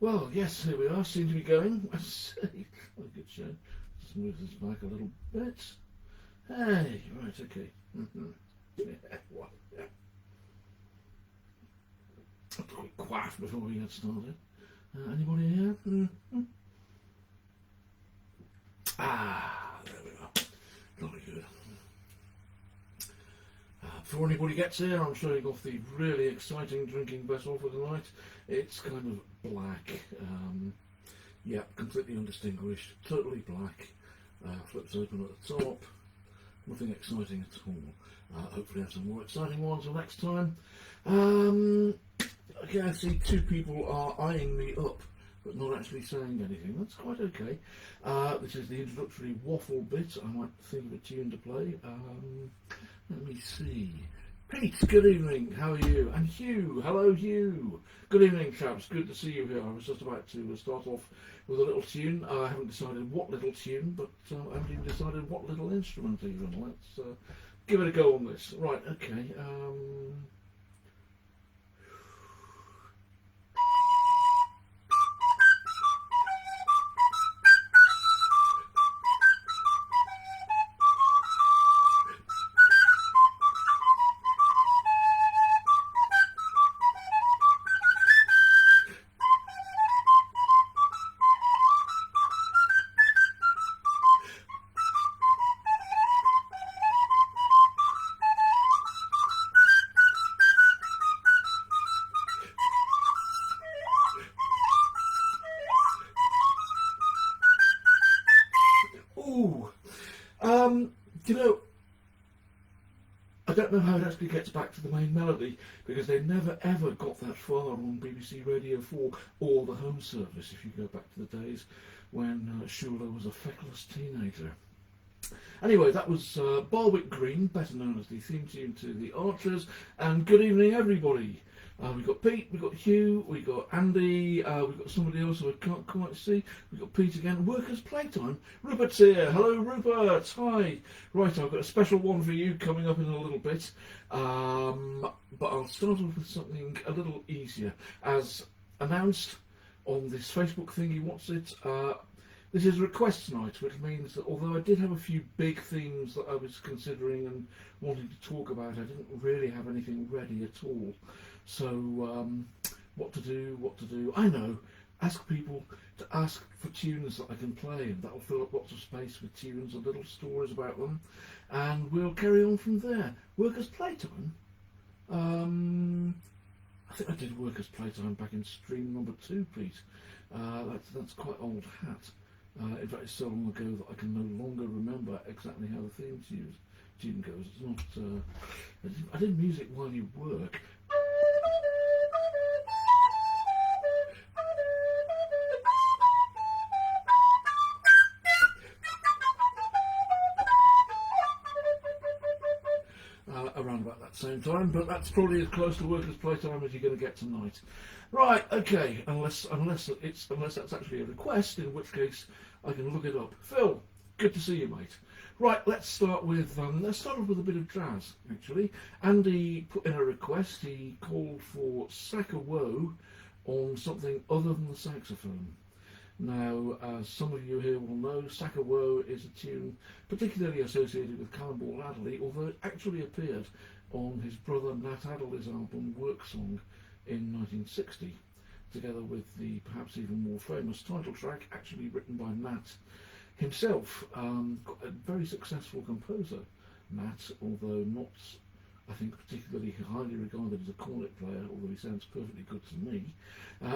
Well, yes, here we are. Seem to be going. I see. What a good show. Just move this back a little bit. Hey, right, okay. Yeah, well, yeah. A quick quaff before we get started. Anybody here? Ah, there we are. Jolly good. Before anybody gets here, I'm showing off the really exciting drinking vessel for tonight. It's kind of black. Yeah, completely undistinguished, totally black. Flips open at the top. Nothing exciting at all. Hopefully have some more exciting ones the next time. Okay, I see two people are eyeing me up, but not actually saying anything. That's quite okay. This is the introductory waffle bit. I might think of a tune to play. Let me see. Pete, good evening. How are you? And Hugh, hello Hugh. Good evening, chaps. Good to see you here. I was just about to start off with a little tune. I haven't decided what little tune, but I haven't even decided what little instrument even. Let's give it a go on this. Right, okay. Ooh. You know, I don't know how it actually gets back to the main melody because they never ever got that far on BBC Radio 4 or the Home Service if you go back to the days when Shula was a feckless teenager. Anyway, that was Barwick Green, better known as the theme tune to The Archers, and good evening everybody. We've got Pete, we've got Hugh, we've got Andy, we've got somebody else who I can't quite see. We've got Pete again. Workers' Playtime. Rupert's here. Hello, Rupert. Hi. Right, I've got a special one for you coming up in a little bit. But I'll start off with something a little easier. As announced on this Facebook thingy, what's it? This is request night, which means that although I did have a few big themes that I was considering and wanting to talk about, I didn't really have anything ready at all. So, what to do? I know, ask people to ask for tunes that I can play, and that'll fill up lots of space with tunes and little stories about them, and we'll carry on from there. Workers' Playtime? I think I did Workers' Playtime back in stream number 2, Pete. That's quite old hat. In fact, it's so long ago that I can no longer remember exactly how the theme tune goes. It's not. I did music while you work. Around about that same time, but that's probably as close to Workers' Playtime as you're going to get tonight. Right, okay, unless that's actually a request, in which case I can look it up. Phil, good to see you, mate. Right, let's start with a bit of jazz, actually. Andy put in a request. He called for Sack of Woe on something other than the saxophone. Now, as some of you here will know, Sack of Woe is a tune particularly associated with Cannonball Adderley, although it actually appeared on his brother Nat Adderley's album Work Song in 1960, together with the perhaps even more famous title track, actually written by Nat himself. A very successful composer, Nat, although not, I think, particularly highly regarded as a cornet player, although he sounds perfectly good to me.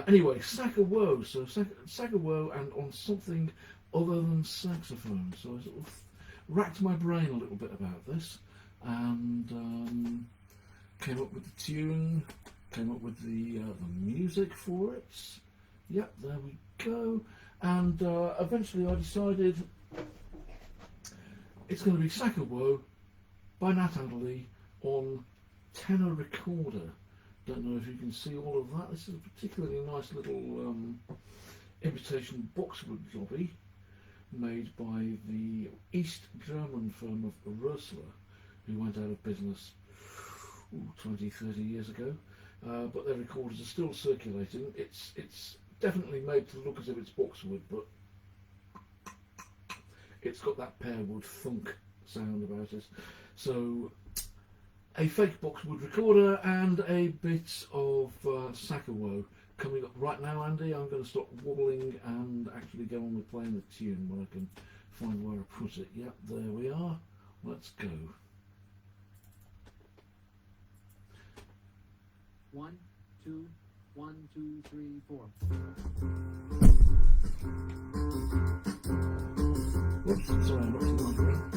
Anyway, Sack of Woe. So Sack of Woe, and on something other than saxophone. So I sort of racked my brain a little bit about this, and came up with the tune, came up with the music for it. Yep, there we go. And eventually I decided it's going to be Sack of Woe by Nat Adderley on tenor recorder. Don't know if you can see all of that. This is a particularly nice little imitation boxwood jobby made by the East German firm of Rösler, who went out of business 20, 30 years ago. But their recorders are still circulating. It's definitely made to look as if it's boxwood, but it's got that pear wood thunk sound about it. So a fake boxwood recorder and a bit of Sakawo coming up right now, Andy. I'm going to stop wobbling and actually go on with playing the tune when I can find where I put it. Yep, there we are. Let's go. 1, 2, 1, 2, 3, 4. Whoops, sorry, I'm not to the microphone.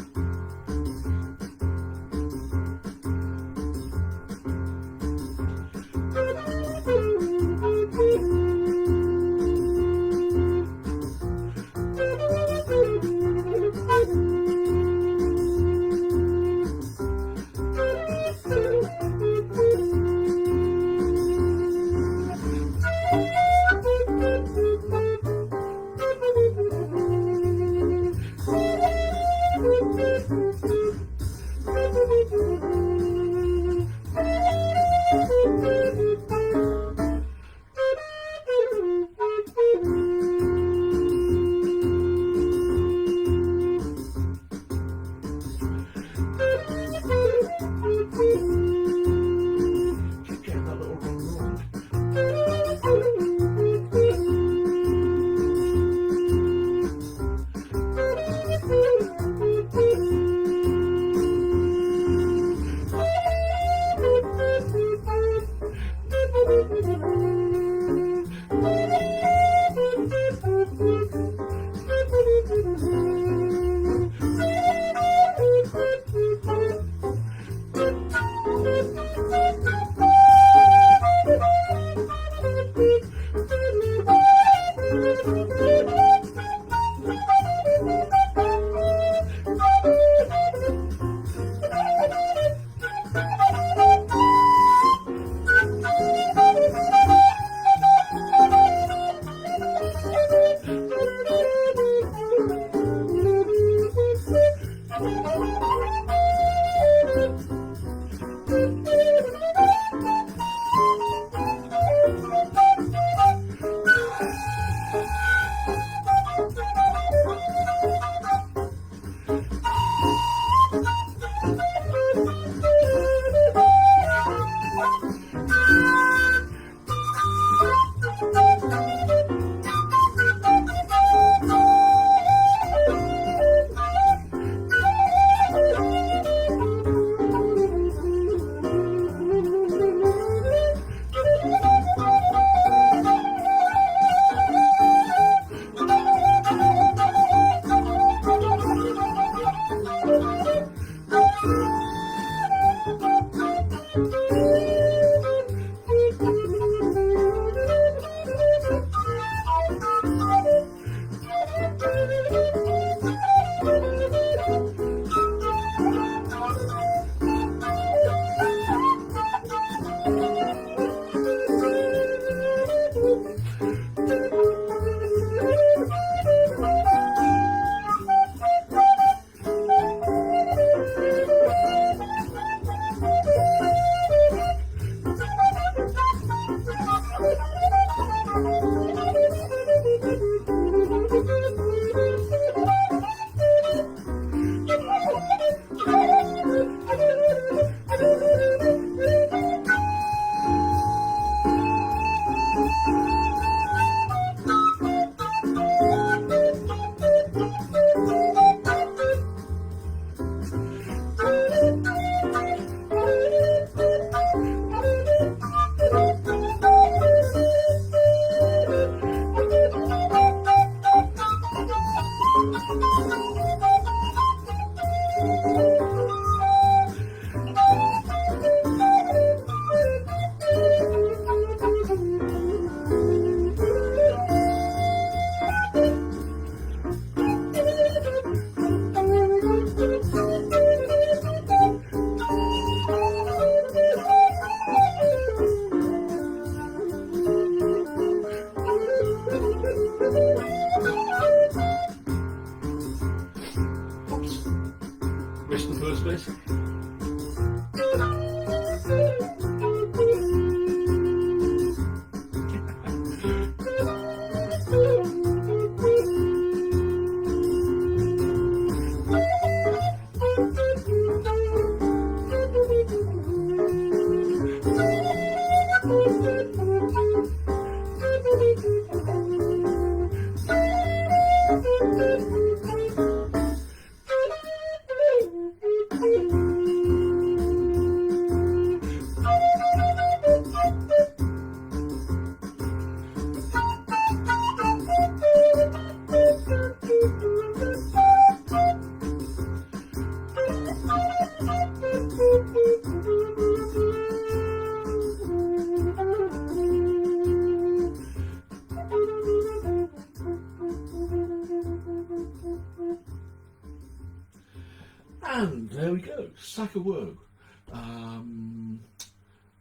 there we go. Sack of Woe.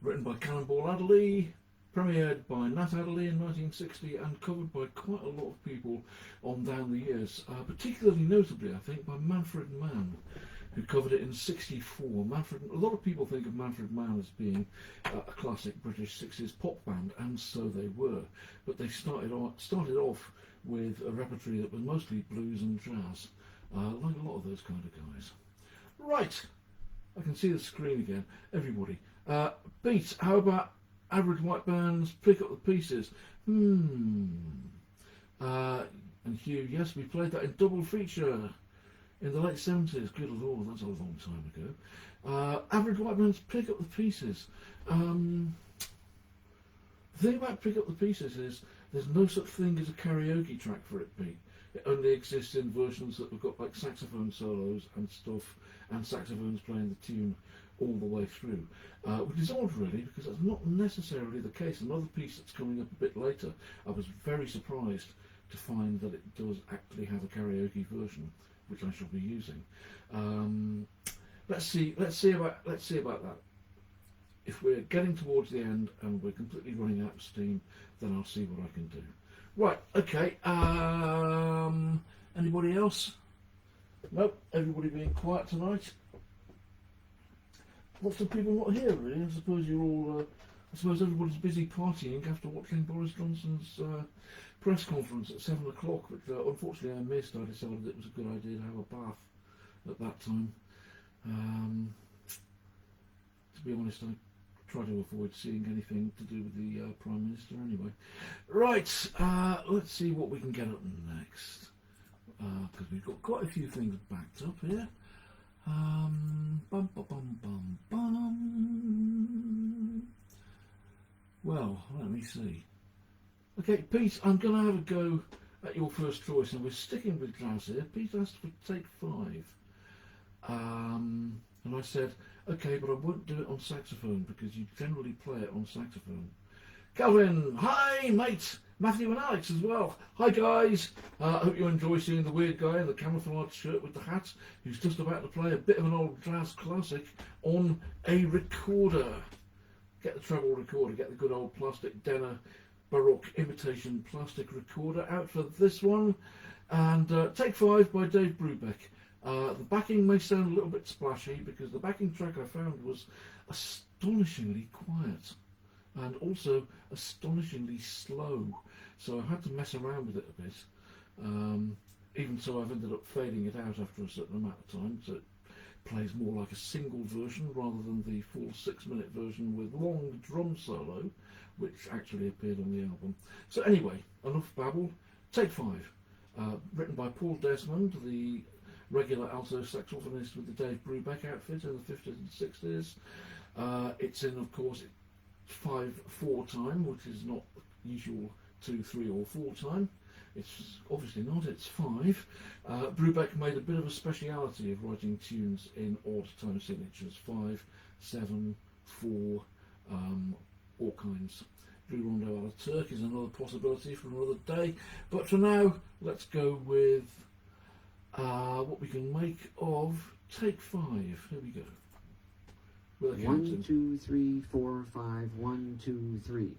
Written by Cannonball Adderley, premiered by Nat Adderley in 1960, and covered by quite a lot of people on down the years. Particularly notably, I think, by Manfred Mann, who covered it in '64. A lot of people think of Manfred Mann as being a classic British 60s pop band, and so they were. But they started off with a repertory that was mostly blues and jazz, like a lot of those kind of guys. Right, I can see the screen again. Everybody. Pete, how about Average White Band's Pick Up the Pieces? And Hugh, yes, we played that in double feature in the late 70s. Good Lord, that's a long time ago. Average White Band's Pick Up the Pieces. The thing about Pick Up the Pieces is there's no such thing as a karaoke track for it, Pete. It only exists in versions that have got like saxophone solos and stuff, and saxophones playing the tune all the way through, which is odd really, because that's not necessarily the case. Another piece that's coming up a bit later, I was very surprised to find that it does actually have a karaoke version, which I shall be using. Let's see about that. If we're getting towards the end and we're completely running out of steam, then I'll see what I can do. Right, okay. Anybody else? Nope, everybody being quiet tonight. Lots of people not here, really. I suppose you're all. I suppose everybody's busy partying after watching Boris Johnson's press conference at 7 o'clock, which unfortunately I missed. I decided it was a good idea to have a bath at that time. To be honest, I try to avoid seeing anything to do with the Prime Minister anyway. Right, let's see what we can get up next, because we've got quite a few things backed up here. Well, let me see. Okay, Pete, I'm going to have a go at your first choice, and we're sticking with jazz here. Pete asked for Take 5. And I said, okay, but I won't do it on saxophone because you generally play it on saxophone. Calvin, hi, mate. Matthew and Alex as well. Hi, guys. I hope you enjoy seeing the weird guy in the camouflage shirt with the hat who's just about to play a bit of an old jazz classic on a recorder. Get the treble recorder, get the good old plastic Denner Baroque imitation plastic recorder out for this one. And Take 5 by Dave Brubeck. The backing may sound a little bit splashy because the backing track I found was astonishingly quiet and also astonishingly slow, so I had to mess around with it a bit. Even so, I've ended up fading it out after a certain amount of time, so it plays more like a single version rather than the full 6-minute version with long drum solo, which actually appeared on the album. So anyway, enough babble. Take 5, written by Paul Desmond, the regular alto saxophonist with the Dave Brubeck outfit in the 50s and 60s. It's in, of course, 5/4 time, which is not usual 2, 3 or 4 time. It's obviously not, it's 5. Brubeck made a bit of a speciality of writing tunes in odd time signatures, 5, 7, 4, all kinds. Blue Rondo a la Turk is another possibility for another day, but for now, let's go with what we can make of Take 5. Here we go. With a 1, 2, 3, 4, 5. 1, 2, 3.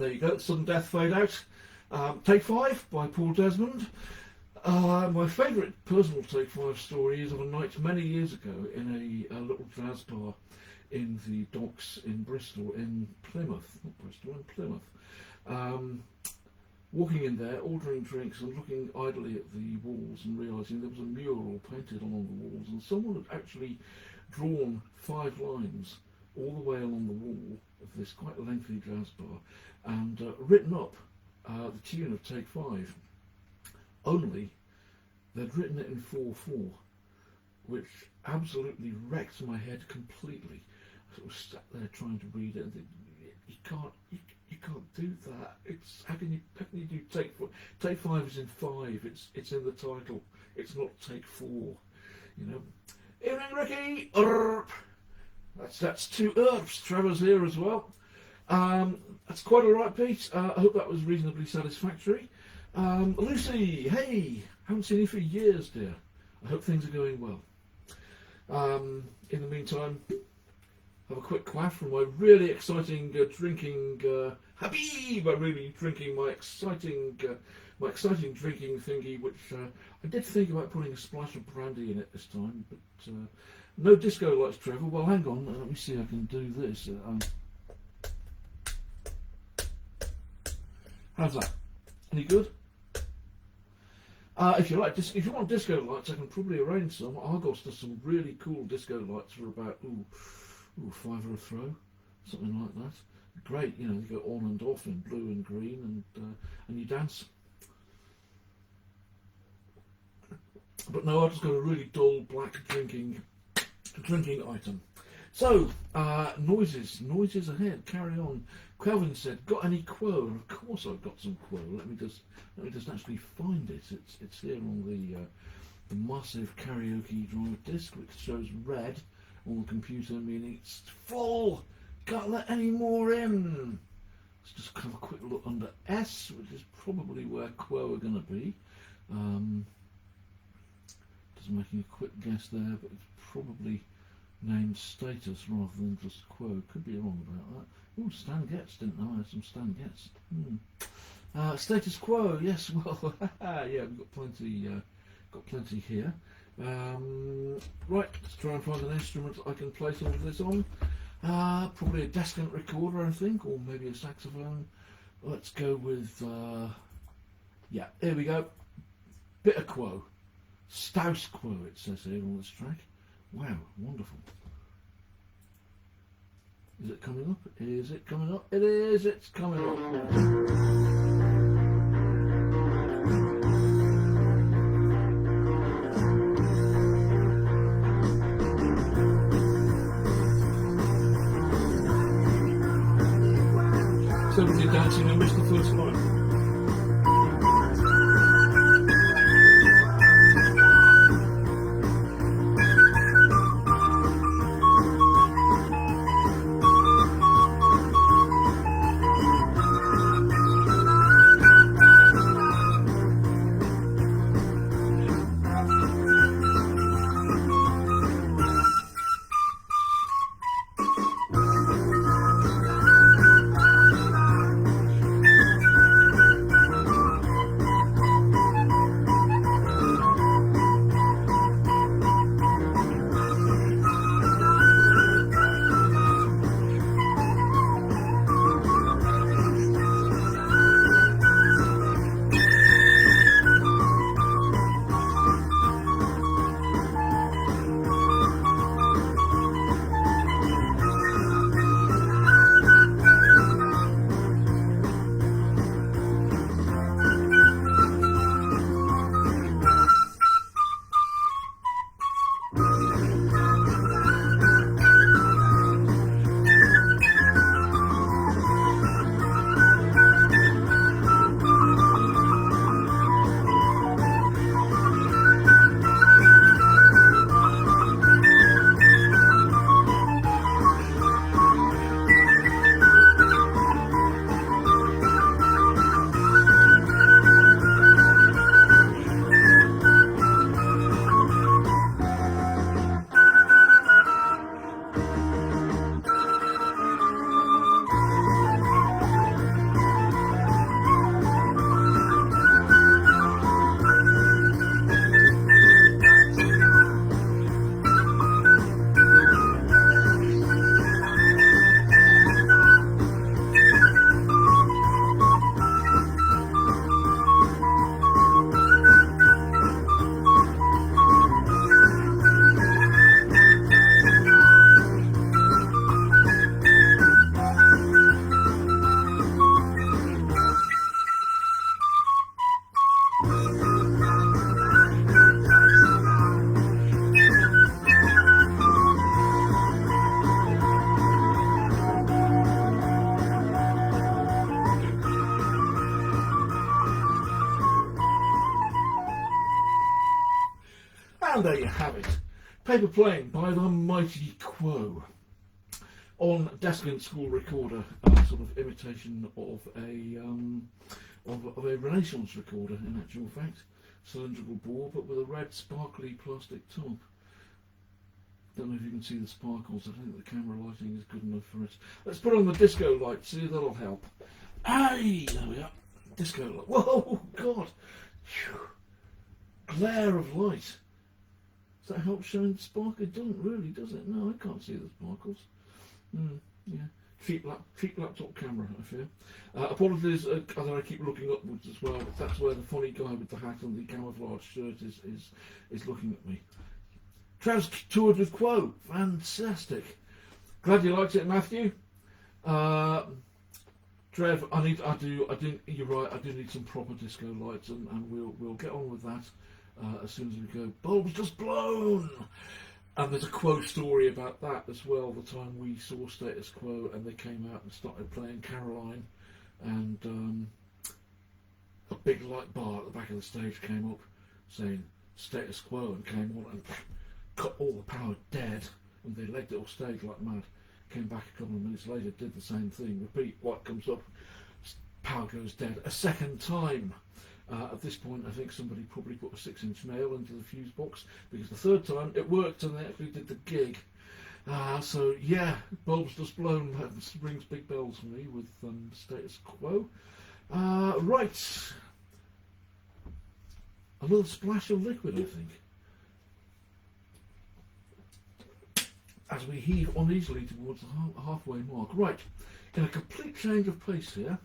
there you go, Sudden Death Fade Out. Take 5 by Paul Desmond. My favourite personal Take 5 story is of a night many years ago in a little jazz bar in the docks in Bristol, in Plymouth, not Bristol, in Plymouth. Walking in there, ordering drinks and looking idly at the walls and realising there was a mural painted along the walls, and someone had actually drawn 5 lines all the way along the wall of this quite lengthy jazz bar and written up the tune of Take 5. Only they'd written it in 4/4, which absolutely wrecked my head completely. I sort of sat there trying to read it and think, you can't do that. It's how can you do Take 4? Take 5 is in 5. It's in the title. It's not Take 4. You know. Evening, Ricky. That's 2 Earps. Trevor's here as well. That's quite all right, Pete. I hope that was reasonably satisfactory. Lucy, hey, haven't seen you for years, dear. I hope things are going well. In the meantime, have a quick quaff from my really exciting drinking Habib. I'm really drinking my exciting drinking thingy, which I did think about putting a splash of brandy in it this time, but no disco lights, Trevor. Well, hang on, let me see if I can do this. How's that? Any good? If you like, if you want disco lights, I can probably arrange some. Argos does some really cool disco lights for about £5 a throw, something like that. Great, you know, you go on and off in blue and green, and you dance. But no, I've just got a really dull black drinking item. So, noises ahead. Carry on. Kelvin said, "Got any quo?" And of course, I've got some quo. Let me just actually find it. It's here on the massive karaoke drive disc, which shows red on the computer, meaning it's full. Can't let any more in. Let's just have a quick look under S, which is probably where quo are going to be. Just making a quick guess there, but it's probably named status rather than just quo. Could be wrong about that. Oh, Stan Getz, didn't know I had some Stan Getz. Status quo, yes, well, yeah, we've got plenty here. Right, let's try and find an instrument I can play some of this on. Probably a Descant recorder, I think, or maybe a saxophone. Let's go with, yeah, here we go. Bit of quo. Staus quo, it says here on this track. Wow, wonderful. Is it coming up? Is it coming up? It is, it's coming up. Somebody dancing, I missed the first line. And there you have it. Paper Plane by the mighty Quo. On Descant School Recorder, a sort of imitation of a Renaissance recorder, in actual fact. Cylindrical bore, but with a red sparkly plastic top. Don't know if you can see the sparkles. I don't think the camera lighting is good enough for it. Let's put on the disco light, see if that'll help. Hey, there we are. Disco light. Whoa, God. Phew. Glare of light. Does that help showing the spark? It doesn't really, does it? No, I can't see the sparkles. Yeah. Cheap laptop camera, I fear. Apologies, I keep looking upwards as well. That's where the funny guy with the hat and the camouflage shirt is looking at me. Trans toured with Quo, fantastic. Glad you liked it, Matthew. Trev, you're right. I do need some proper disco lights, and we'll get on with that as soon as we go. Bulbs just blown. And there's a Quo story about that as well, the time we saw Status Quo and they came out and started playing Caroline, and a big light bar at the back of the stage came up saying Status Quo and came on and cut all the power dead, and they legged it off stage like mad. Came back a couple of minutes later, did the same thing, repeat, light comes up, power goes dead a second time. At this point, I think somebody probably put a 6-inch nail into the fuse box, because the third time it worked and they actually did the gig. So yeah, bulbs just blown. That rings big bells for me with Status Quo. Right, another splash of liquid, I think, as we heave uneasily towards the halfway mark. Right, in a complete change of pace here.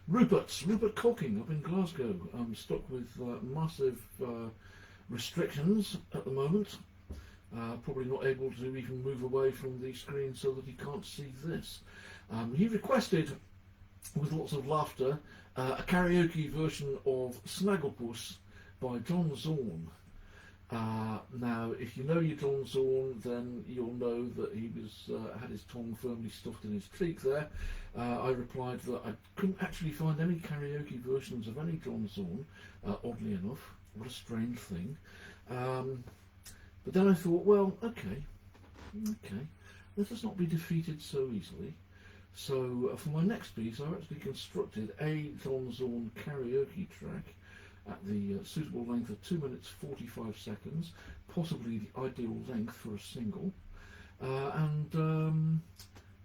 Rupert Cocking up in Glasgow. I'm stuck with massive restrictions at the moment. Probably not able to even move away from the screen so that he can't see this. He requested, with lots of laughter, a karaoke version of Snagglepuss by John Zorn. Now, if you know your John Zorn, then you'll know that he had his tongue firmly stuffed in his cheek there. I replied that I couldn't actually find any karaoke versions of any John Zorn, oddly enough. What a strange thing. But then I thought, well, okay, let us not be defeated so easily. So for my next piece, I actually constructed a John Zorn karaoke track at the suitable length of 2 minutes 45 seconds, possibly the ideal length for a single. And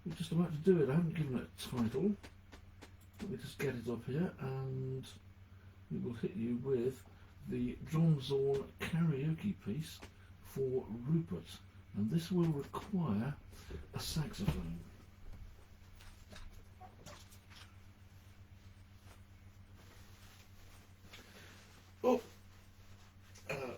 we're just about to do it. I haven't given it a title. Let me just get it up here, and we will hit you with the John Zorn karaoke piece for Rupert. And this will require a saxophone. Oh,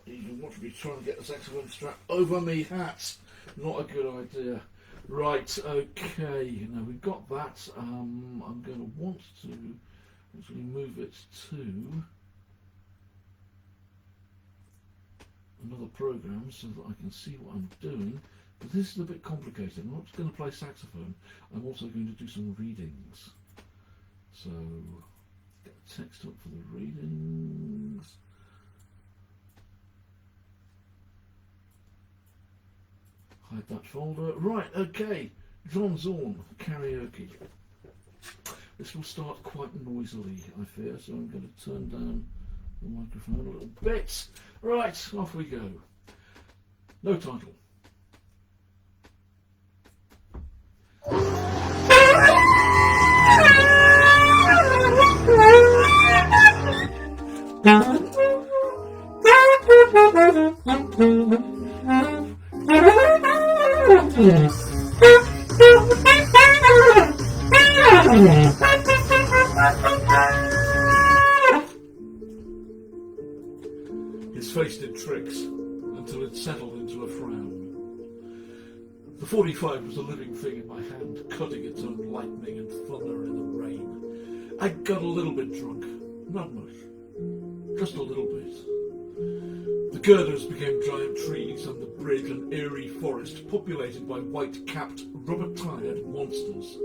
you can watch me trying to get the saxophone strap over me hat. Not a good idea. Right, okay, now we've got that. I'm going to want to actually move it to another program so that I can see what I'm doing. But this is a bit complicated. I'm not just going to play saxophone, I'm also going to do some readings. So, get the text up for the readings. Hide that folder. Right, okay. John Zorn, karaoke. This will start quite noisily, I fear, so I'm going to turn down the microphone a little bit. Right, off we go. No title. His face did tricks until it settled into a frown. The 45 was a living thing in my hand, cutting its own lightning and thunder in the rain. I got a little bit drunk, not much, just a little bit. The girders became giant trees and the bridge an eerie forest populated by white-capped, rubber-tired monsters.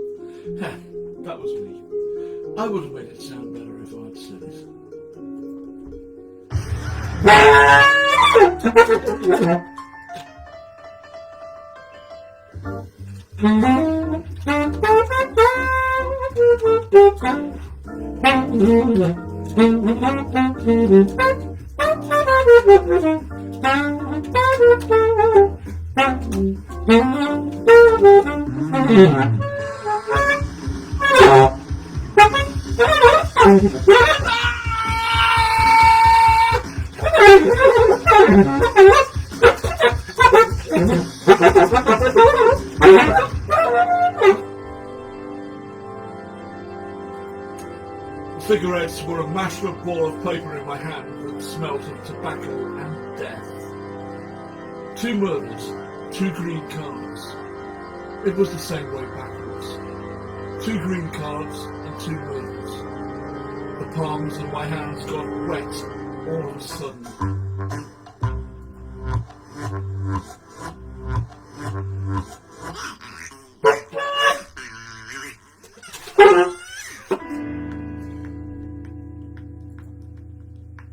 Heh, that was me. I would have made it sound better if I'd said it. Cigarettes were a mashed up ball of paper in my hand that smelt of tobacco and death. 2 murders, 2 green cards. It was the same way backwards. 2 green cards and 2 murders. The palms of my hands got wet all of a sudden.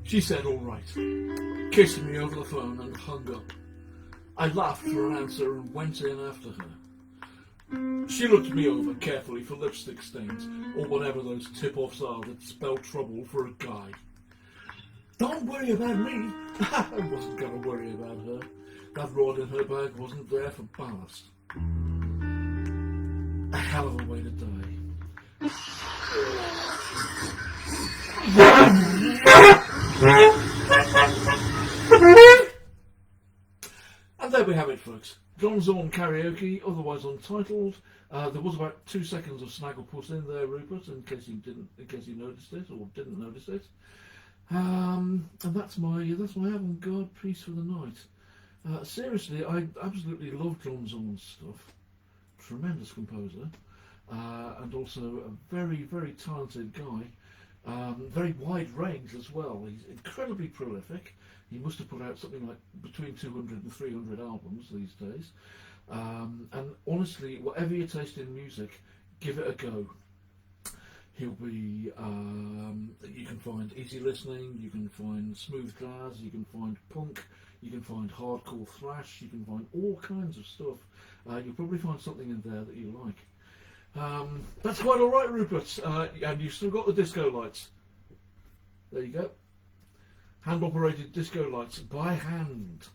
She said all right, kissed me over the phone and hung up. I laughed for an answer and went in after her. She looked me over carefully for lipstick stains or whatever those tip-offs are that spell trouble for a guy. Don't worry about me. I wasn't going to worry about her. That rod in her bag wasn't there for ballast. A hell of a way to die. And there we have it, folks. John Zorn karaoke, otherwise untitled. There was about 2 seconds of Snagglepuss in there, Rupert, in case you noticed it or didn't notice it. And that's my avant-garde piece for the night. Seriously, I absolutely love John Zorn's stuff. Tremendous composer, and also a very, very talented guy. Very wide range as well. He's incredibly prolific. He must have put out something like between 200 and 300 albums these days. And honestly, whatever your taste in music, give it a go. He'll be, you can find easy listening, you can find smooth jazz, you can find punk, you can find hardcore thrash, you can find all kinds of stuff. You'll probably find something in there that you like. That's quite alright, Rupert, and you've still got the disco lights. There you go. Hand operated disco lights by hand.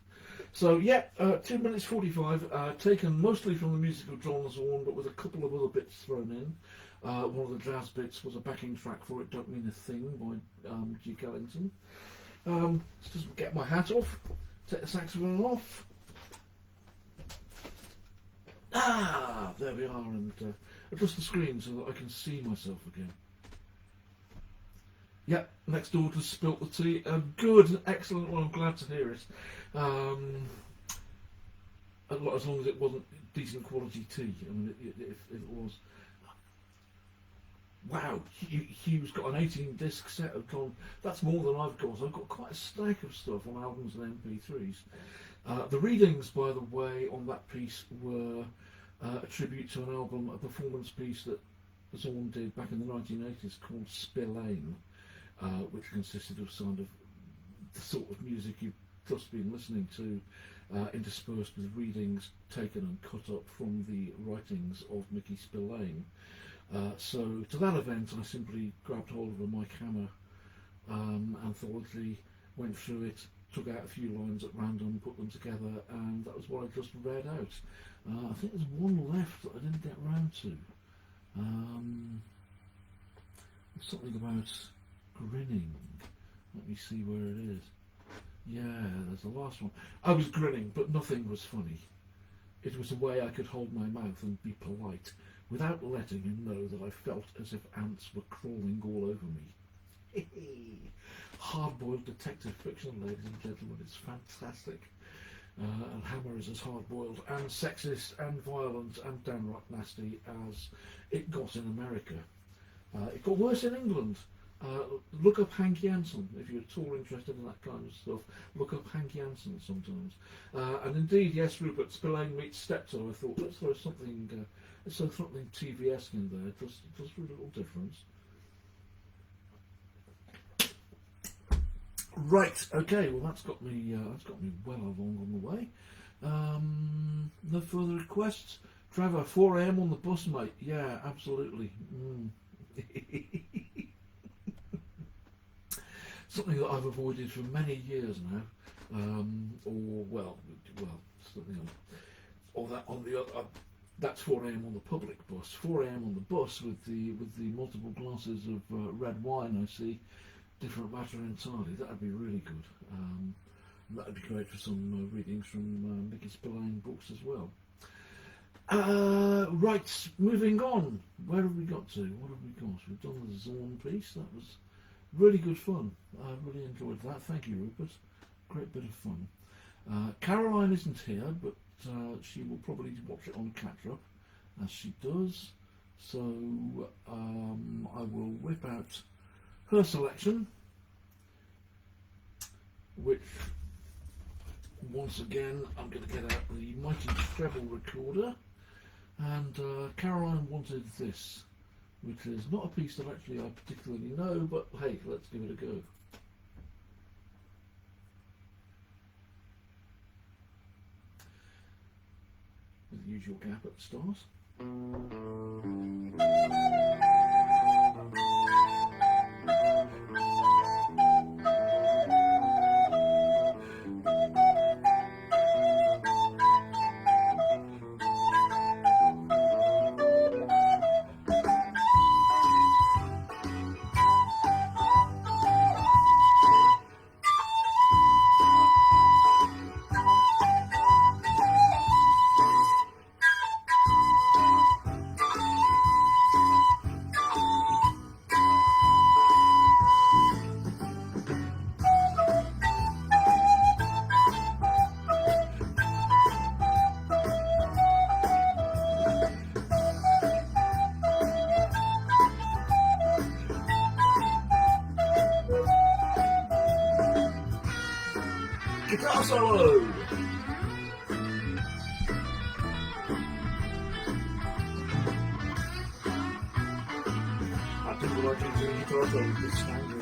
So yeah, 2 minutes 45, taken mostly from the music of John Zorn, but with a couple of other bits thrown in. One of the jazz bits was a backing track for It Don't Mean a Thing by Duke Ellington. Let's just get my hat off, take the saxophone off. There we are, and adjust the screen so that I can see myself again. Yep, next door just spilt the tea. Good, excellent. Well, I'm glad to hear it. As long as it wasn't decent quality tea. I mean, if it was. Wow, Hugh's got an 18-disc set of John. That's more than I've got. I've got quite a stack of stuff on albums and MP3s. The readings, by the way, on that piece were a tribute to an album, a performance piece that Zorn did back in the 1980s called Spillane, which consisted of the sort of music you've just been listening to, interspersed with readings taken and cut up from the writings of Mickey Spillane. So to that event, I simply grabbed hold of a mic hammer, anthology, went through it, took out a few lines at random, put them together, and that was what I just read out. I think there's one left that I didn't get round to. Something about grinning. Let me see where it is. Yeah, there's the last one. I was grinning, but nothing was funny. It was a way I could hold my mouth and be polite, without letting him know that I felt as if ants were crawling all over me. Hard-boiled detective fiction, ladies and gentlemen, it's fantastic. And Hammer is as hard-boiled and sexist and violent and downright nasty as it got in America. It got worse in England. Look up Hank Janssen if you're at all interested in that kind of stuff. Look up Hank Janssen sometimes. And indeed, yes, Rupert, Spillane meets Steptoe. I thought let's throw something TV-esque in there, just for a little difference. Right. Okay. Well, that's got me. That's got me well along on the way. No further requests. Trevor, 4 a.m. on the bus, mate. Yeah, absolutely. Something that I've avoided for many years now. Or well, something on, or that on the other. That's 4 a.m. on the public bus. 4 a.m. on the bus with the multiple glasses of red wine. I see. Different matter entirely. That'd be really good. That'd be great for some readings from Mickey Spillane books as well. Right, moving on. Where have we got to? What have we got? We've done the Zorn piece. That was really good fun. I really enjoyed that. Thank you, Rupert. Great bit of fun. Caroline isn't here, but she will probably watch it on catch up, as she does. So I will whip out her selection, which once again I'm going to get out the mighty treble recorder, and Caroline wanted this, which is not a piece that actually I particularly know, but hey, let's give it a go. With the usual gap at the start. Guitar solo! I think what I can do guitar solo is standard.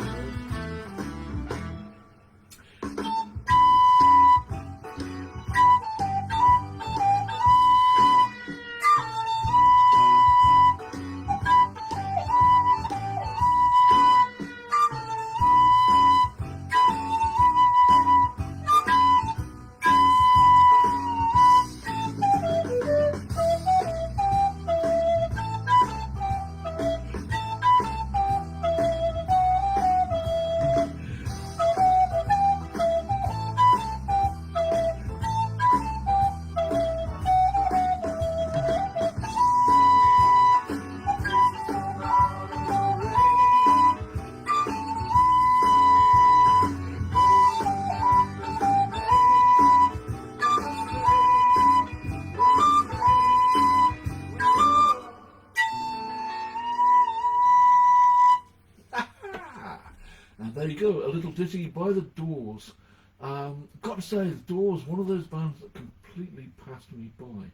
And there you go, a little ditty by the Doors. Got to say, the Doors, one of those bands that completely passed me by.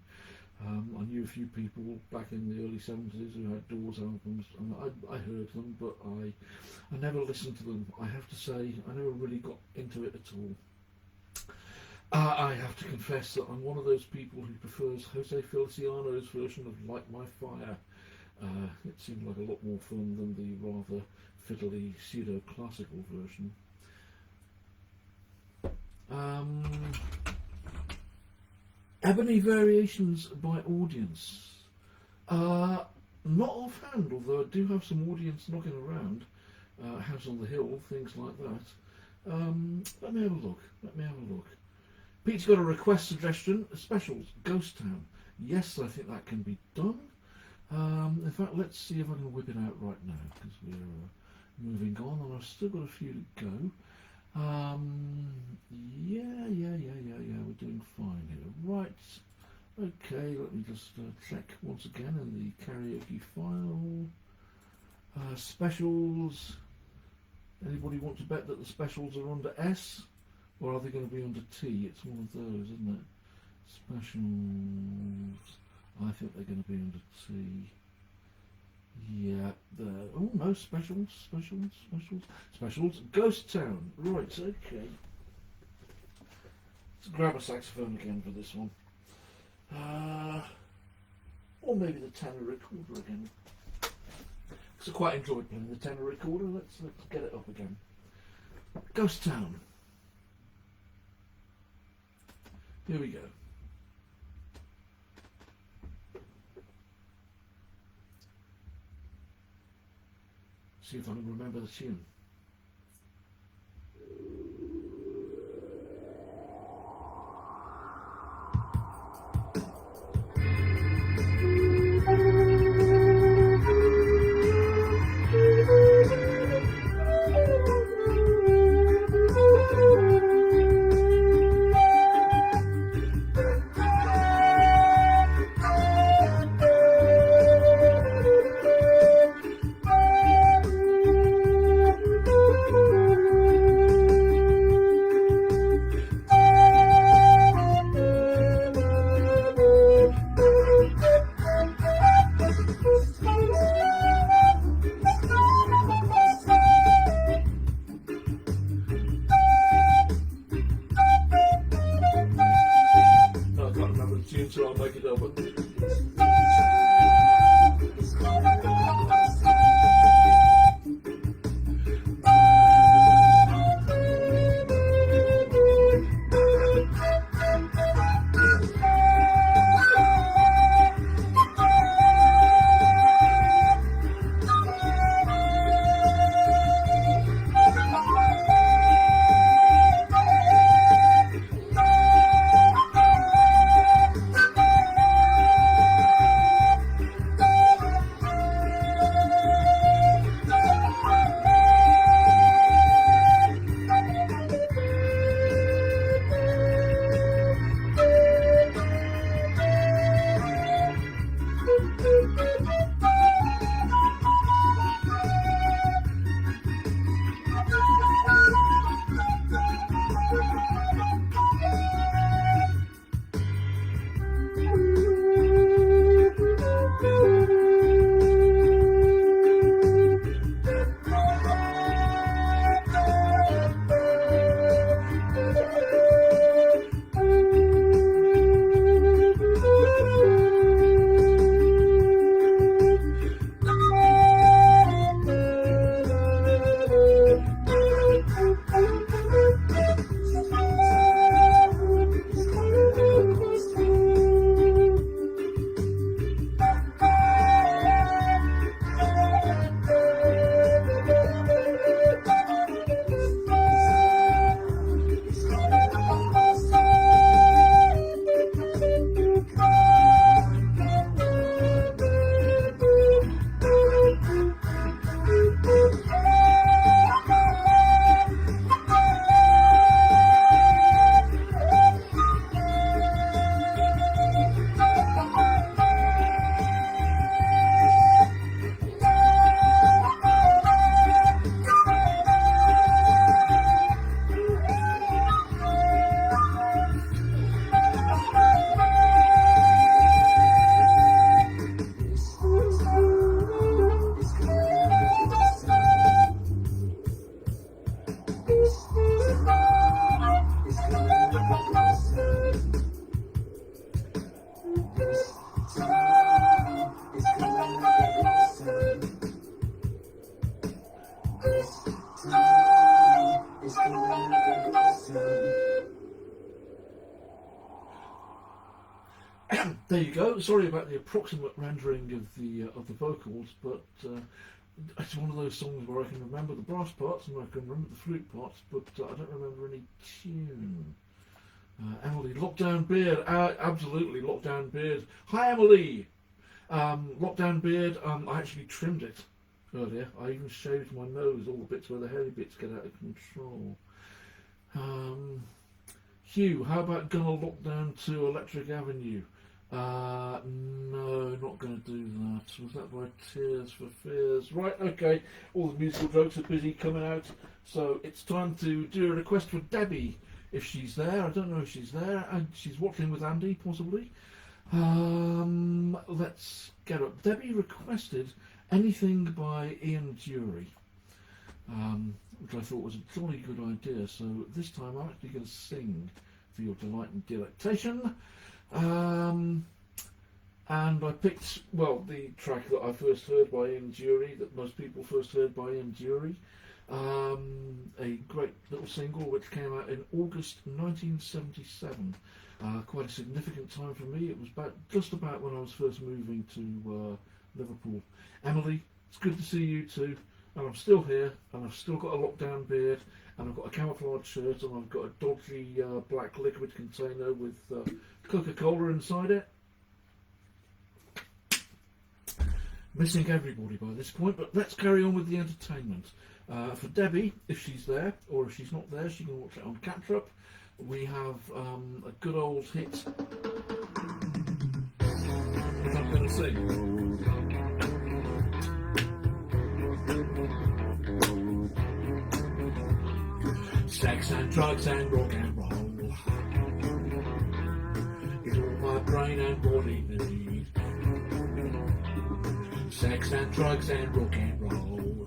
I knew a few people back in the early 70s who had Doors albums, and I heard them, but I never listened to them. I have to say, I never really got into it at all. I have to confess that I'm one of those people who prefers Jose Feliciano's version of Light My Fire. It seemed like a lot more fun than the rather fiddly pseudo-classical version. Ebony Variations by Audience. Not offhand, although I do have some audience knocking around. House on the Hill, things like that. Let me have a look. Pete's got a request suggestion. Specials, Ghost Town. Yes, I think that can be done. In fact, let's see if I can whip it out right now, because we're moving on, and I've still got a few to go. Yeah, we're doing fine here. Right, okay, let me just check once again in the karaoke file. Specials. Anybody want to bet that the specials are under S? Or are they going to be under T? It's one of those, isn't it? Specials. I think they're going to be under T. Yeah, there. Oh no, specials. Ghost Town. Right, okay. Let's grab a saxophone again for this one. Or maybe the tenor recorder again. Because I quite enjoyed playing the tenor recorder. Let's get it up again. Ghost Town. Here we go. See if I can remember the tune. No, I can't remember the tune, so I'll make it up. There you go. Sorry about the approximate rendering of the vocals, but it's one of those songs where I can remember the brass parts and I can remember the flute parts, but I don't remember any tune. Emily, Lockdown Beard, absolutely, Lockdown Beard. Hi, Emily. Lockdown Beard. I actually trimmed it earlier. I even shaved my nose, all the bits where the hairy bits get out of control. Hugh, how about Gonna Lock Down to Electric Avenue? No, not going to do that. Was that by Tears for Fears? Right, okay. All the musical jokes are busy coming out, so it's time to do a request for Debbie, if she's there. I don't know if she's there, and she's watching with Andy, possibly. Let's get up. Debbie requested Anything by Ian Dury, which I thought was a jolly good idea. So this time I'm actually going to sing for your delight and delectation. And I picked, well, the track that I first heard by Ian Dury, that most people first heard by Ian Dury. A great little single which came out in August 1977. Quite a significant time for me. It was just about when I was first moving to Liverpool. Emily, it's good to see you too. And I'm still here, and I've still got a lockdown beard, and I've got a camouflage shirt, and I've got a dodgy black liquid container with Coca-Cola inside it. Missing everybody by this point, but let's carry on with the entertainment. For Debbie, if she's there, or if she's not there, she can watch it on catch up. We have a good old hit. Which I'm going to sing. Sex and drugs and rock and roll is all my brain and body need. Sex and drugs and rock and roll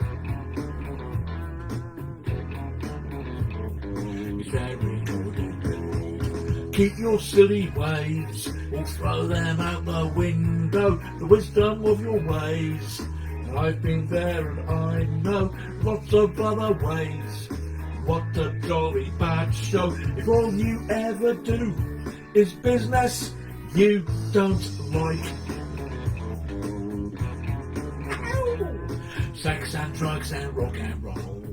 is very good. Keep your silly ways, or throw them out the window, the wisdom of your ways. I've been there and I know lots of other ways. What a jolly bad show if all you ever do is business you don't like. Sex and drugs and rock and roll.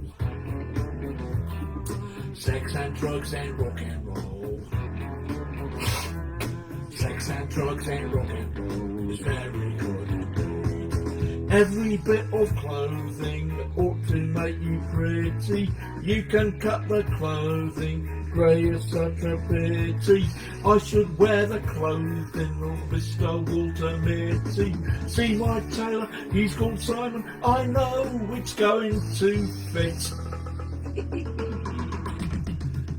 Sex and drugs and rock and roll. Sex and drugs and rock and roll is very good. Every bit of clothing ought to make you pretty. You can cut the clothing, grey is such a pity. I should wear the clothing of Mr. Walter Mitty. See my tailor, he's called Simon. I know it's going to fit.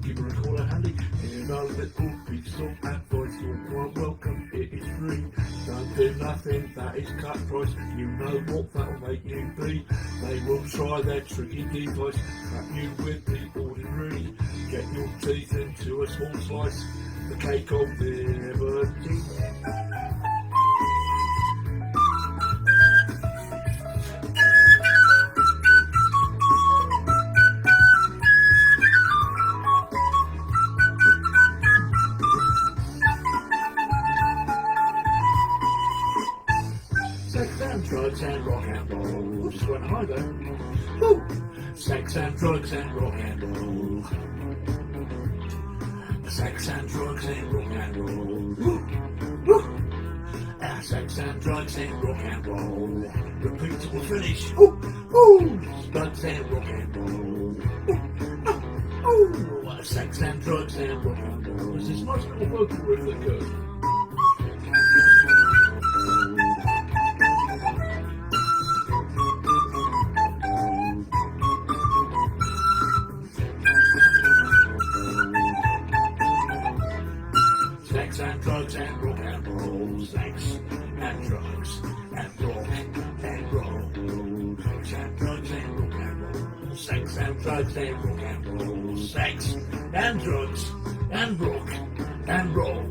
Give her a call handy. Here's a little piece of advice. You're quite welcome, it is free. Don't do nothing that is cut price. You know what that'll make you be. They will try their tricky device. Trap you with the ordinary. Get your teeth into a small slice. The cake of liberty. Sex and drugs and rock and roll. Just went high there. Woo! Sex and drugs and rock and roll. Sex and drugs and rock and roll. Woo! Woo! Sex and drugs and rock and roll. Repeat till we finish. Woo! Woo! Drugs and rock and roll. Woo! Sex and drugs and rock and roll. There's this nice little vocal riff that goes. Sex and drugs and rock and roll. Sex and drugs and rock and roll. Sex and drugs and rock and roll. Sex and drugs and rock and roll. Sex and drugs and rock and roll.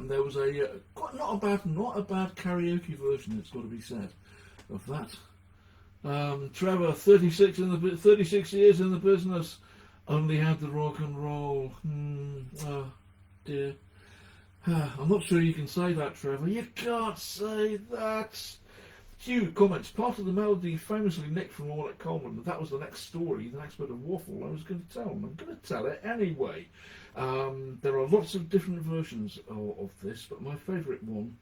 There was a quite not a bad karaoke version. It's got to be said of that. Trevor, 36 years in the business, only had the rock and roll. Oh dear. I'm not sure you can say that, Trevor. You can't say that. Few comments. Part of the melody famously nicked from Ornette Coleman. That was the next story, the next bit of waffle I was going to tell, and I'm going to tell it anyway. There are lots of different versions of this, but my favourite one,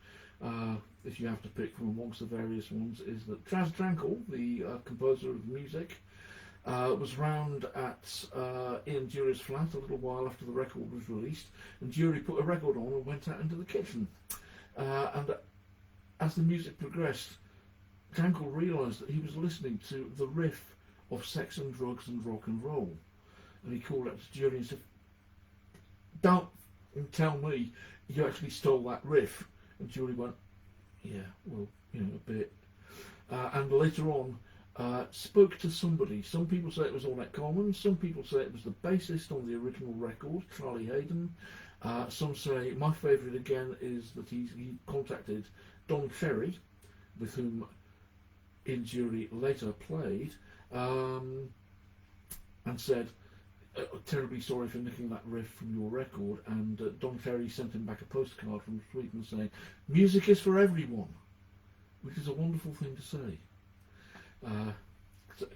if you have to pick from amongst the various ones, is that Chas Jankel, the composer of music, was round at Ian Dury's flat a little while after the record was released, and Dury put a record on and went out into the kitchen. And as the music progressed, Jankel realised that he was listening to the riff of Sex and Drugs and Rock and Roll. And he called up to Julie and said, "Don't tell me you actually stole that riff." And Julie went, "Yeah, well, you know, a bit." And later on, spoke to somebody. Some people say it was Ornette Coleman, some people say it was the bassist on the original record, Charlie Hayden. Some say, my favourite again is that he contacted Don Cherry, with whom In Jury later played, and said, "Terribly sorry for nicking that riff from your record." And Don Cherry sent him back a postcard from Sweden saying, "Music is for everyone," which is a wonderful thing to say.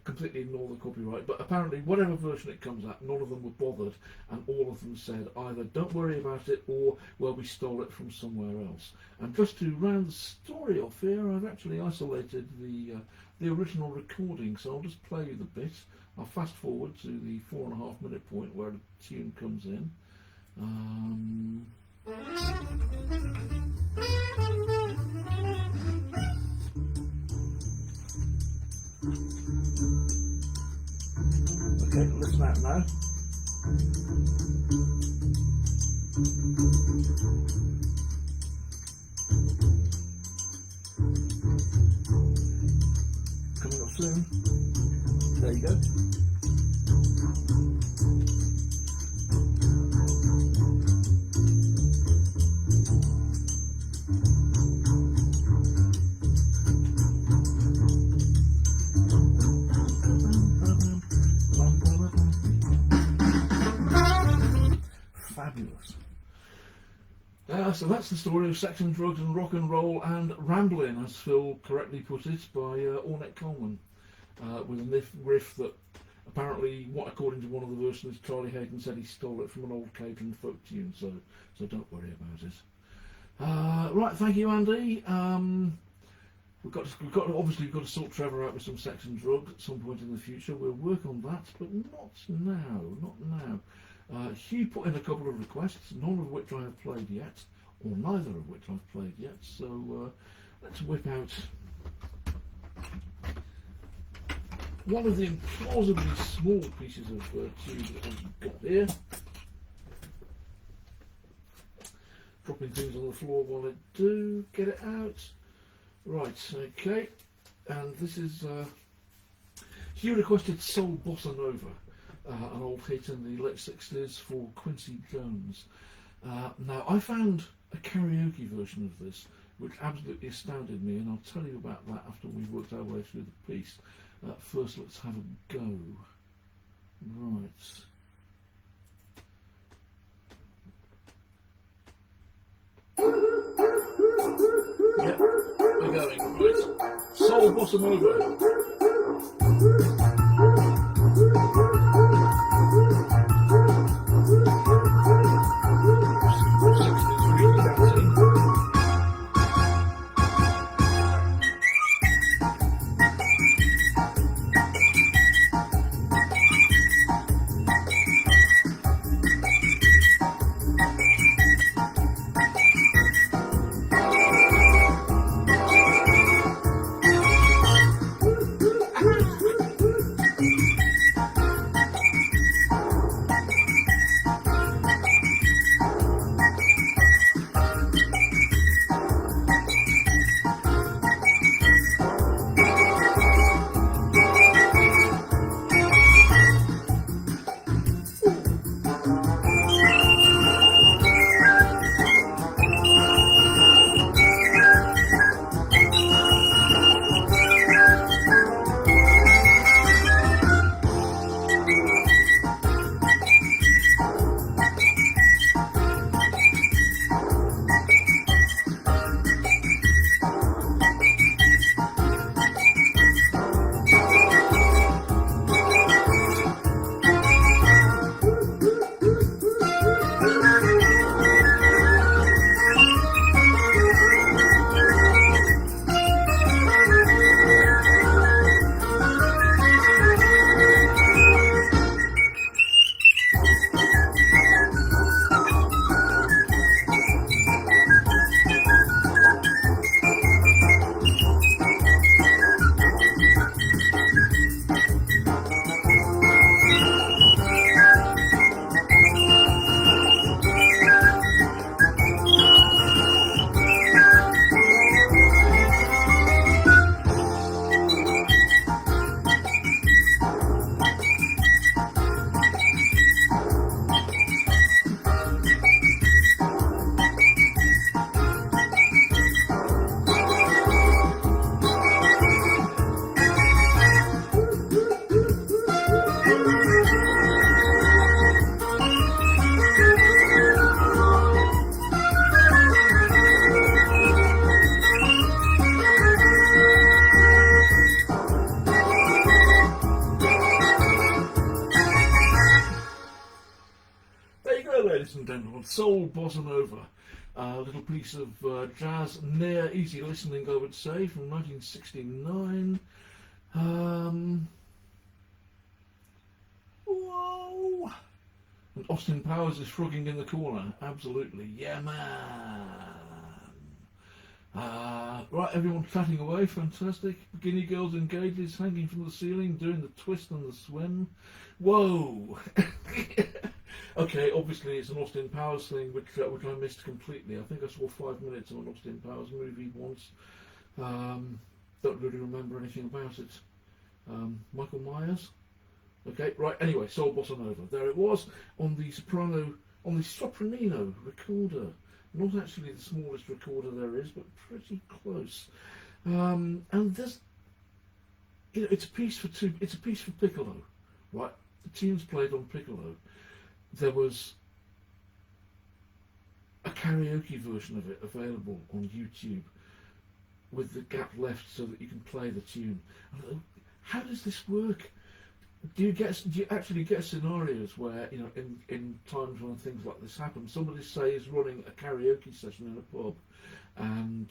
Completely ignore the copyright, but apparently whatever version it comes at, none of them were bothered, and all of them said either "don't worry about it" or "well, we stole it from somewhere else." And just to round the story off here, I've actually isolated the original recording, so I'll just play you the bit. I'll fast forward to the 4.5 minute point where the tune comes in. Okay, listen out now. Coming up soon. There you go. Fabulous. So that's the story of Sex and Drugs and Rock and Roll and Ramblin', as Phil correctly put it, by Ornette Coleman, with a riff that apparently, according to one of the versions, Charlie Hayden said he stole it from an old Cajun folk tune, so don't worry about it. Right, thank you, Andy. We've got to sort Trevor out with some Sex and Drugs at some point in the future. We'll work on that, but not now. Hugh put in a couple of requests, none of which I have played yet, or neither of which I've played yet, so let's whip out one of the implausibly small pieces of tune that I've got here. Dropping things on the floor while I do get it out. Right, okay, and this is, Hugh requested Soul Bossa Nova, an old hit in the late 60s for Quincy Jones. Now, I found a karaoke version of this, which absolutely astounded me, and I'll tell you about that after we've worked our way through the piece. First, let's have a go. Right. Yep, we're going. Right. Soul Bossa Nova. and gentlemen, Soul Bossa Nova, a little piece of jazz, near easy listening, I would say, from 1969. Whoa! And Austin Powers is frogging in the corner. Absolutely, yeah, man. Right, everyone chatting away, fantastic. Bikini girls in gauges, hanging from the ceiling, doing the twist and the swim. Whoa! Okay, obviously it's an Austin Powers thing, which I missed completely. I think I saw 5 minutes of an Austin Powers movie once. Don't really remember anything about it. Michael Myers? Okay, right, anyway, Soul Bossa Nova. There it was, on the Sopranino recorder. Not actually the smallest recorder there is, but pretty close. And there's, it's a piece for piccolo, right? The tune's played on piccolo. There was a karaoke version of it available on YouTube with the gap left so that you can play the tune. How does this work? Do you actually get scenarios where, in times when things like this happen, somebody, say, is running a karaoke session in a pub, and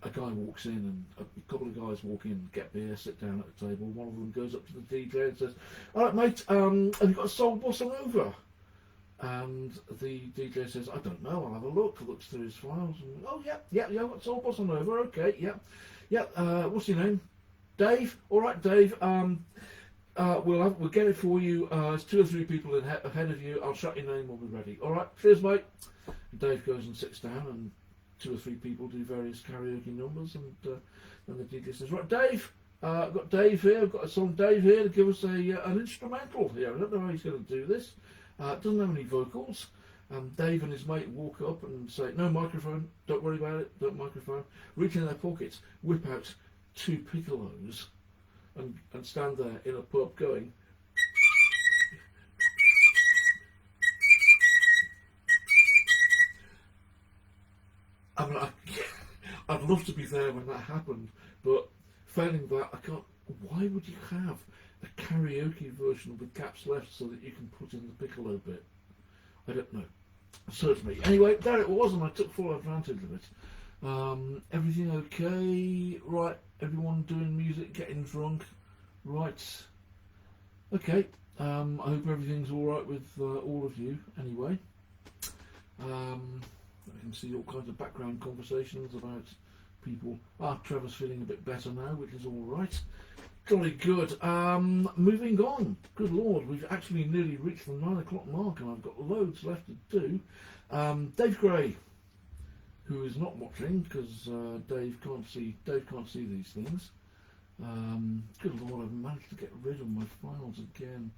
a guy walks in, and a couple of guys walk in, get beer, sit down at the table. One of them goes up to the DJ and says, "All right, mate, have you got a Soul Bossa Nova?" And the DJ says, "I don't know. I'll have a look." Looks through his files, and yeah, I've got Soul Bossa Nova. Okay, yeah. What's your name? Dave. All right, Dave. We'll get it for you. There's 2 or 3 people ahead of you. I'll shout your name when we're ready. All right, cheers, mate. And Dave goes and sits down, and 2 or 3 people do various karaoke numbers, and then the DJ says, "Right, Dave, I've got Dave here. I've got a song Dave here to give us an instrumental here. I don't know how he's going to do this. Doesn't have any vocals." And Dave and his mate walk up and say, "No microphone. Don't worry about it. Don't microphone." Reach in their pockets, whip out 2 piccolos, and stand there in a pub going, I mean, I'd love to be there when that happened, but failing that, I can't. Why would you have a karaoke version with gaps left so that you can put in the piccolo bit? I don't know. Certainly. Anyway, there it was, and I took full advantage of it. Everything okay? Right, everyone doing music, getting drunk? Right. Okay, I hope everything's alright with all of you, anyway. I can see all kinds of background conversations about people. Trevor's feeling a bit better now, which is alright. Jolly good. Moving on. Good Lord, we've actually nearly reached the 9 o'clock mark, and I've got loads left to do. Dave Gray, who is not watching because Dave can't see these things. Good Lord, I've managed to get rid of my files again.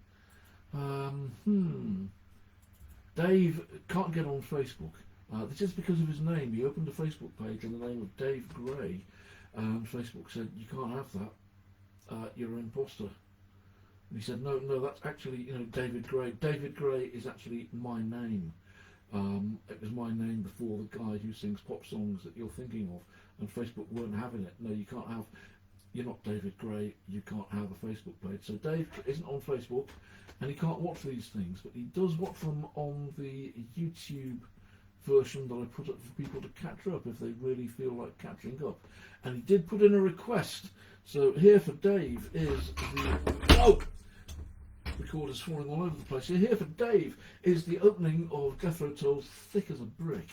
Dave can't get on Facebook. This is because of his name. He opened a Facebook page in the name of Dave Gray, and Facebook said, "You can't have that. You're an imposter." And he said, "No, that's actually, David Gray. David Gray is actually my name. It was my name before the guy who sings pop songs that you're thinking of, and Facebook weren't having it. No, you can't have. You're not David Gray. You can't have a Facebook page." So Dave isn't on Facebook, and he can't watch these things, but he does watch them on the YouTube version that I put up for people to catch up if they really feel like catching up. And he did put in a request. So here for Dave is the recorder's falling all over the place. Here for Dave is the opening of Jethro Tull's "Thick as a Brick."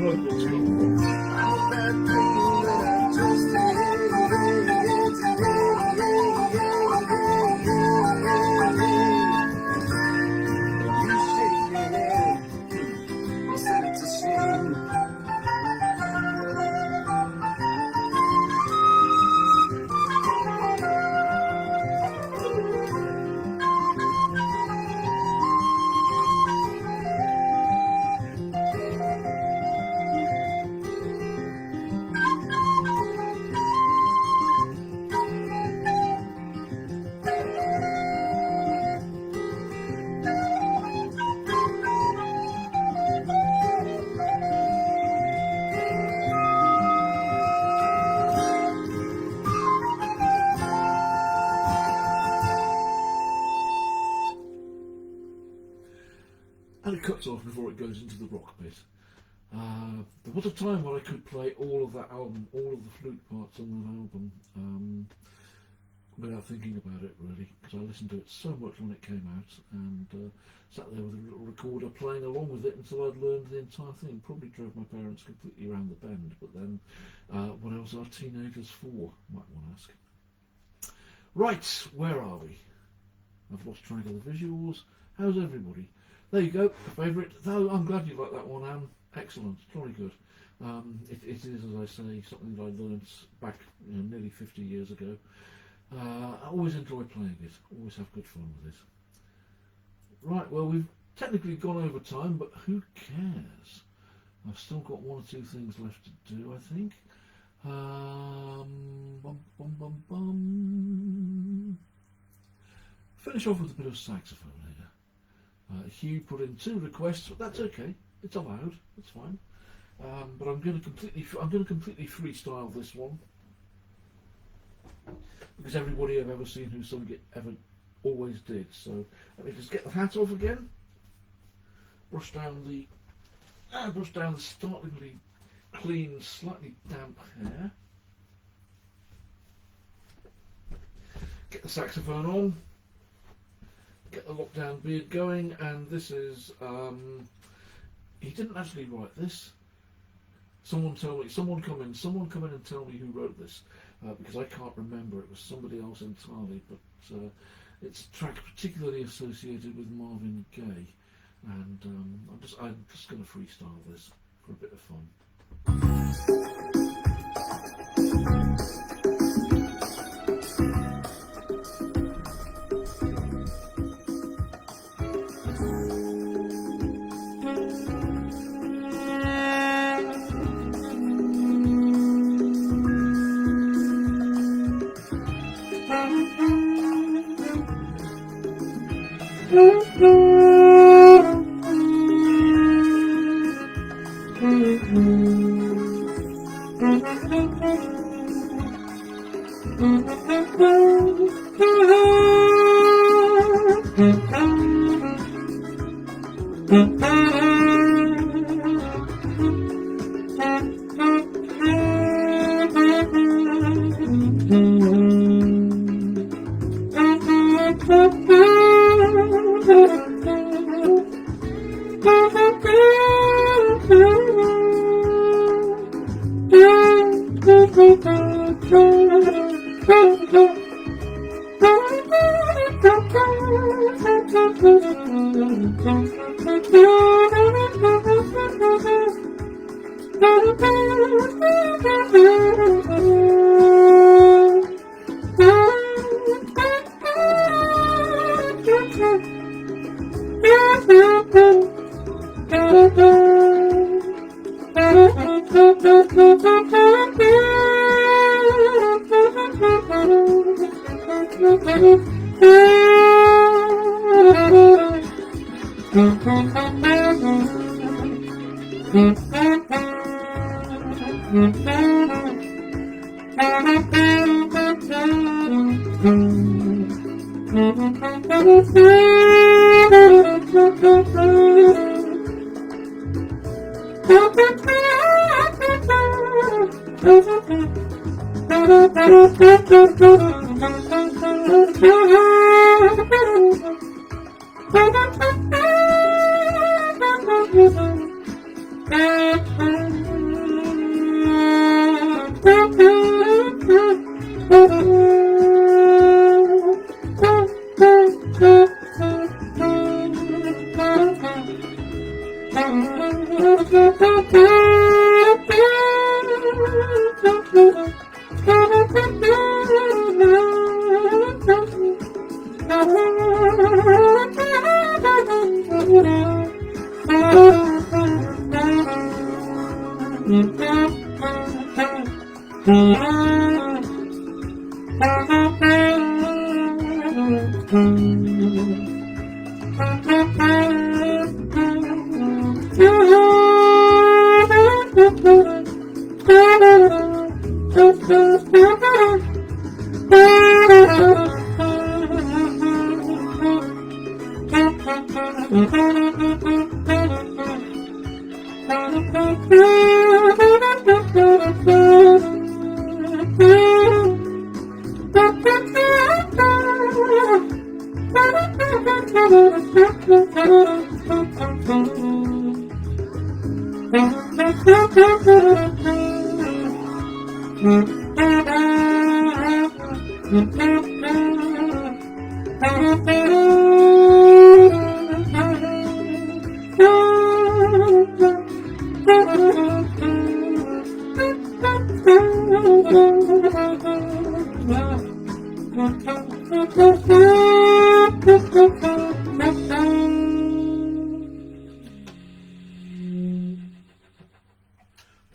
hope it's not. And it cuts off before it goes into the rock bit. There was a time when I could play all of that album, all of the flute parts on that album, without thinking about it really, because I listened to it so much when it came out, and sat there with a little recorder playing along with it until I'd learned the entire thing. Probably drove my parents completely around the bend, but then what else are teenagers for, might one ask. Right, where are we? I've lost track of the visuals. How's everybody? There you go, a favourite. Though I'm glad you like that one, Anne. Excellent, jolly good. It is, as I say, something that I learned back nearly 50 years ago. I always enjoy playing it, always have good fun with it. Right, well, we've technically gone over time, but who cares? I've still got one or two things left to do, I think. Finish off with a bit of saxophone here. Hugh put in 2 requests, but that's okay. It's allowed. It's fine. But I'm going to completely freestyle this one, because everybody I've ever seen who sung it ever always did. So let me just get the hat off again. Brush down the startlingly clean, slightly damp hair. Get the saxophone on. Get the lockdown beard going, and this is, he didn't actually write this. Someone come in and tell me who wrote this, because I can't remember. It was somebody else entirely, but it's a track particularly associated with Marvin Gaye, and I'm just going to freestyle this for a bit of fun.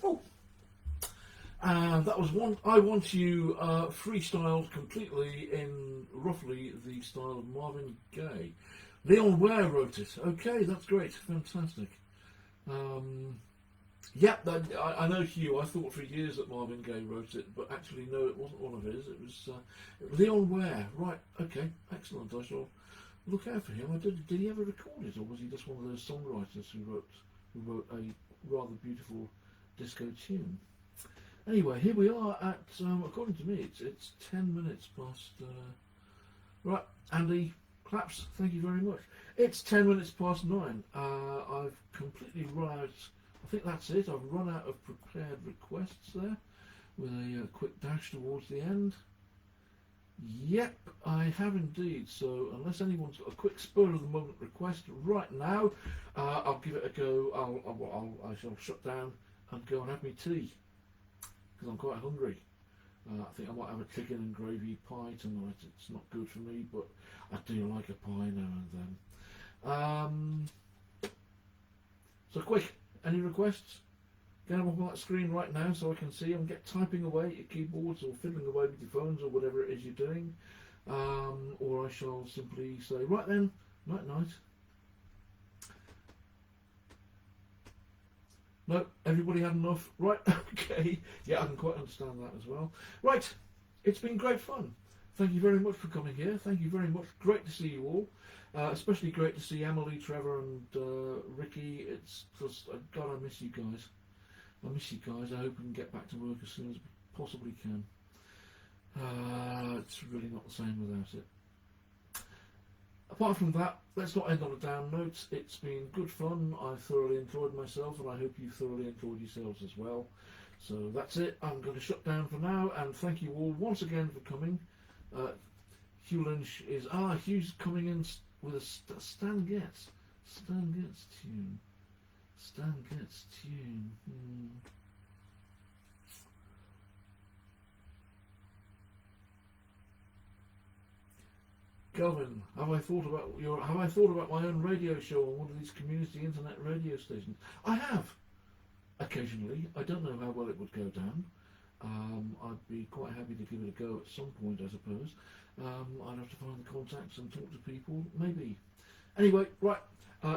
Oh, and that was one. I Want You freestyled completely in roughly the style of Marvin Gaye. Leon Ware wrote it. Okay, that's great, fantastic. Yeah, I know Hugh. I thought for years that Marvin Gaye wrote it, but actually no, it wasn't one of his. It was Leon Ware. Right. Okay. Excellent. I shall look out for him. Did he ever record it, or was he just one of those songwriters who wrote a rather beautiful disco tune? Anyway, here we are at. According to me, it's 10 minutes past. Right, Andy Claps. Thank you very much. It's 10 minutes past 9. I've completely run out. I think that's it. I've run out of prepared requests there, with a quick dash towards the end. Yep, I have indeed. So unless anyone's got a quick spur of the moment request right now, I'll give it a go. I shall shut down and go and have my tea because I'm quite hungry. I think I might have a chicken and gravy pie tonight. It's not good for me, but I do like a pie now and then. So quick, any requests? Get them up on that screen right now so I can see them. Get typing away at your keyboards or fiddling away with your phones or whatever it is you're doing. Or I shall simply say, right then, night night. No, everybody had enough. Right, okay. Yeah, I can quite understand that as well. Right, it's been great fun. Thank you very much for coming here. Thank you very much. Great to see you all. Especially great to see Emily, Trevor and Ricky. It's just, God, I miss you guys. I miss you guys. I hope we can get back to work as soon as we possibly can. It's really not the same without it. Apart from that, let's not end on a down note. It's been good fun. I've thoroughly enjoyed myself, and I hope you thoroughly enjoyed yourselves as well. So that's it. I'm going to shut down for now, and thank you all once again for coming. Hugh Lynch is... Hugh's coming in with a Stan Getz tune. Stan Getz tune. Kelvin, have I thought about my own radio show on one of these community internet radio stations? I have. Occasionally. I don't know how well it would go down. I'd be quite happy to give it a go at some point, I suppose. I'd have to find the contacts and talk to people. Maybe. Anyway, right.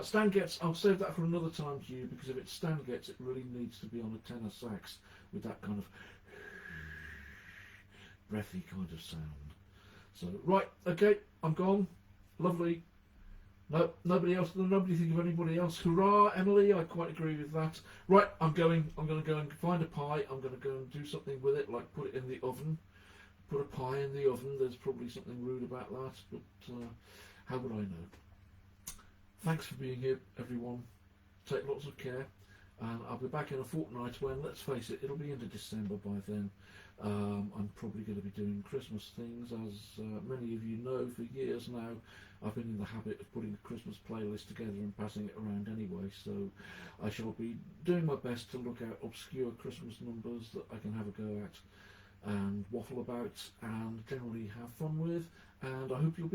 Stan Getz, I'll save that for another time, Hugh, because if it's Stan Getz, it really needs to be on a tenor sax with that kind of breathy kind of sound. So, right, okay, I'm gone. Lovely. No, nobody else. Nobody think of anybody else. Hurrah, Emily, I quite agree with that. Right, I'm going to go and find a pie. I'm going to go and do something with it, like put it in the oven. Put a pie in the oven. There's probably something rude about that, but how would I know? Thanks for being here, everyone. Take lots of care. And I'll be back in a fortnight when, let's face it, it'll be into December by then. I'm probably going to be doing Christmas things. As many of you know, for years now, I've been in the habit of putting a Christmas playlist together and passing it around anyway. So I shall be doing my best to look at obscure Christmas numbers that I can have a go at and waffle about and generally have fun with. And I hope you'll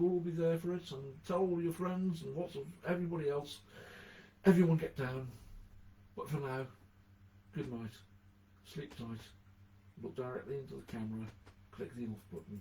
all be there for it, and tell all your friends and lots of everybody else. Everyone get down. But for now, Good night. Sleep tight. Look directly into the camera. Click the off button.